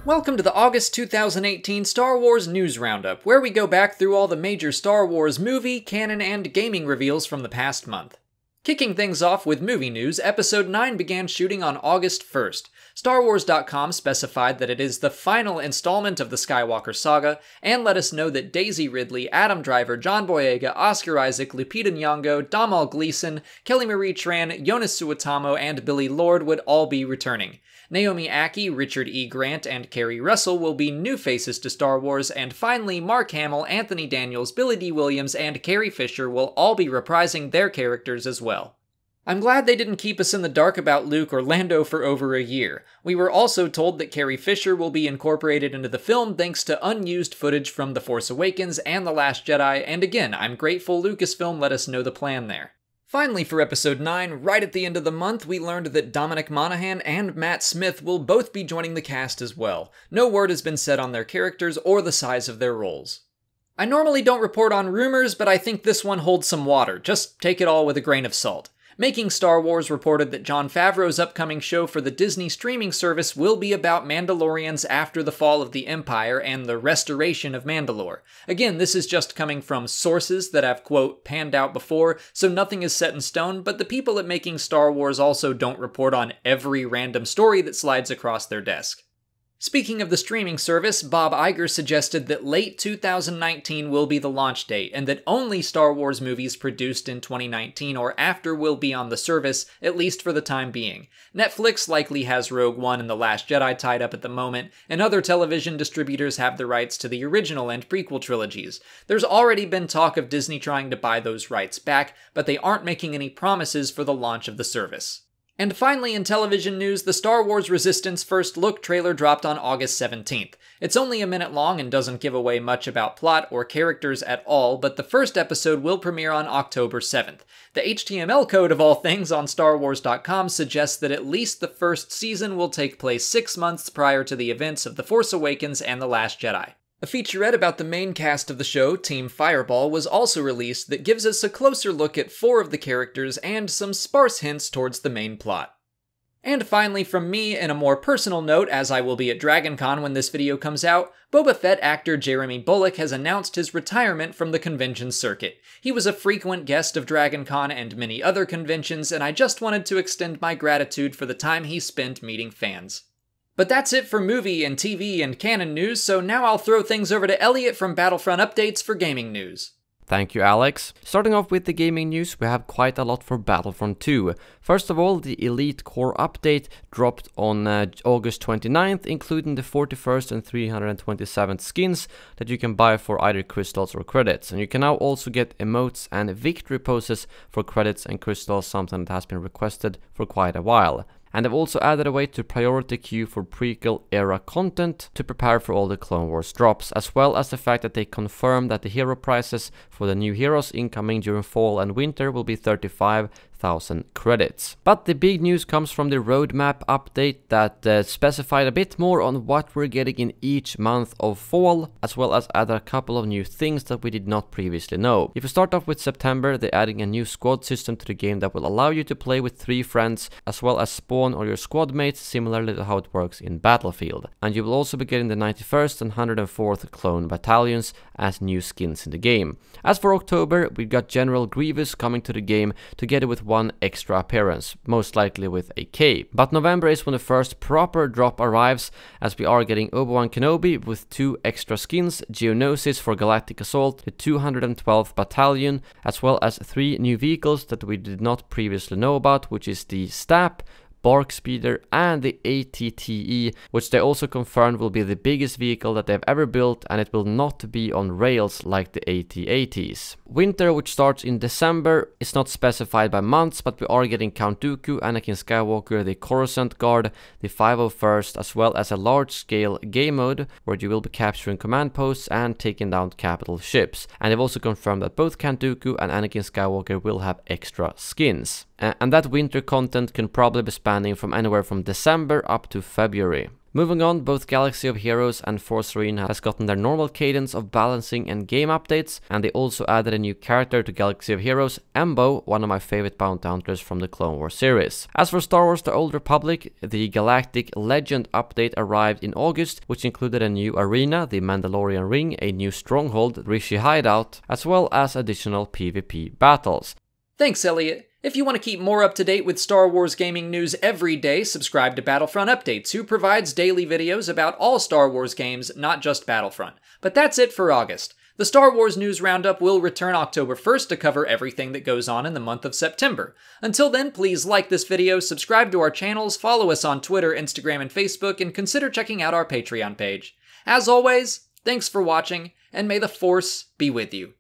Welcome to the August 2018 Star Wars News Roundup, where we go back through all the major Star Wars movie, canon, and gaming reveals from the past month. Kicking things off with movie news, Episode 9 began shooting on August 1st. StarWars.com specified that it is the final installment of the Skywalker saga, and let us know that Daisy Ridley, Adam Driver, John Boyega, Oscar Isaac, Lupita Nyong'o, Domhnall Gleeson, Kelly Marie Tran, Jonas Suotamo, and Billy Lord would all be returning. Naomi Ackie, Richard E. Grant, and Kerry Russell will be new faces to Star Wars, and finally Mark Hamill, Anthony Daniels, Billy D. Williams, and Carrie Fisher will all be reprising their characters as well. I'm glad they didn't keep us in the dark about Luke or Lando for over a year. We were also told that Carrie Fisher will be incorporated into the film thanks to unused footage from The Force Awakens and The Last Jedi, and again, I'm grateful Lucasfilm let us know the plan there. Finally, for Episode 9, right at the end of the month, we learned that Dominic Monaghan and Matt Smith will both be joining the cast as well. No word has been said on their characters or the size of their roles. I normally don't report on rumors, but I think this one holds some water. Just take it all with a grain of salt. Making Star Wars reported that Jon Favreau's upcoming show for the Disney streaming service will be about Mandalorians after the fall of the Empire and the restoration of Mandalore. Again, this is just coming from sources that have, quote, panned out before, so nothing is set in stone, but the people at Making Star Wars also don't report on every random story that slides across their desk. Speaking of the streaming service, Bob Iger suggested that late 2019 will be the launch date, and that only Star Wars movies produced in 2019 or after will be on the service, at least for the time being. Netflix likely has Rogue One and The Last Jedi tied up at the moment, and other television distributors have the rights to the original and prequel trilogies. There's already been talk of Disney trying to buy those rights back, but they aren't making any promises for the launch of the service. And finally, in television news, the Star Wars Resistance First Look trailer dropped on August 17th. It's only a minute long and doesn't give away much about plot or characters at all, but the first episode will premiere on October 7th. The HTML code of all things on StarWars.com suggests that at least the first season will take place 6 months prior to the events of The Force Awakens and The Last Jedi. A featurette about the main cast of the show, Team Fireball, was also released that gives us a closer look at 4 of the characters and some sparse hints towards the main plot. And finally from me, in a more personal note, as I will be at DragonCon when this video comes out, Boba Fett actor Jeremy Bulloch has announced his retirement from the convention circuit. He was a frequent guest of DragonCon and many other conventions, and I just wanted to extend my gratitude for the time he spent meeting fans. But that's it for movie and TV and canon news, so now I'll throw things over to Elliot from Battlefront Updates for gaming news. Thank you, Alex. Starting off with the gaming news, we have quite a lot for Battlefront 2. First of all, the Elite Core update dropped on August 29th, including the 41st and 327th skins that you can buy for either crystals or credits. And you can now also get emotes and victory poses for credits and crystals, something that has been requested for quite a while. And they've also added a way to priority queue for prequel-era content to prepare for all the Clone Wars drops, as well as the fact that they confirm that the hero prices for the new heroes incoming during fall and winter will be 35,000 credits. But the big news comes from the roadmap update that specified a bit more on what we're getting in each month of fall, as well as add a couple of new things that we did not previously know. If you start off with September, they're adding a new squad system to the game that will allow you to play with 3 friends, as well as spawn or your squad mates, similarly to how it works in Battlefield. And you will also be getting the 91st and 104th clone battalions as new skins in the game. As for October, we've got General Grievous coming to the game together with 1 extra appearance, most likely with a cape. But November is when the first proper drop arrives, as we are getting Obi-Wan Kenobi with 2 extra skins, Geonosis for Galactic Assault, the 212th Battalion, as well as 3 new vehicles that we did not previously know about, which is the STAP, Bark Speeder and the ATTE, which they also confirmed will be the biggest vehicle that they've ever built, and it will not be on rails like the AT-ATs. Winter, which starts in December, is not specified by months, but we are getting Count Dooku, Anakin Skywalker, the Coruscant Guard, the 501st, as well as a large-scale game mode where you will be capturing command posts and taking down capital ships. And they've also confirmed that both Count Dooku and Anakin Skywalker will have extra skins. and that winter content can probably be spanning from anywhere from December up to February. Moving on, both Galaxy of Heroes and Force Arena has gotten their normal cadence of balancing and game updates, and they also added a new character to Galaxy of Heroes, Embo, one of my favorite bounty hunters from the Clone Wars series. As for Star Wars The Old Republic, the Galactic Legend update arrived in August, which included a new arena, the Mandalorian Ring, a new stronghold, Rishi Hideout, as well as additional PvP battles. Thanks, Elliot. If you want to keep more up to date with Star Wars gaming news every day, subscribe to Battlefront Updates, who provides daily videos about all Star Wars games, not just Battlefront. But that's it for August. The Star Wars News Roundup will return October 1st to cover everything that goes on in the month of September. Until then, please like this video, subscribe to our channels, follow us on Twitter, Instagram, and Facebook, and consider checking out our Patreon page. As always, thanks for watching, and may the Force be with you.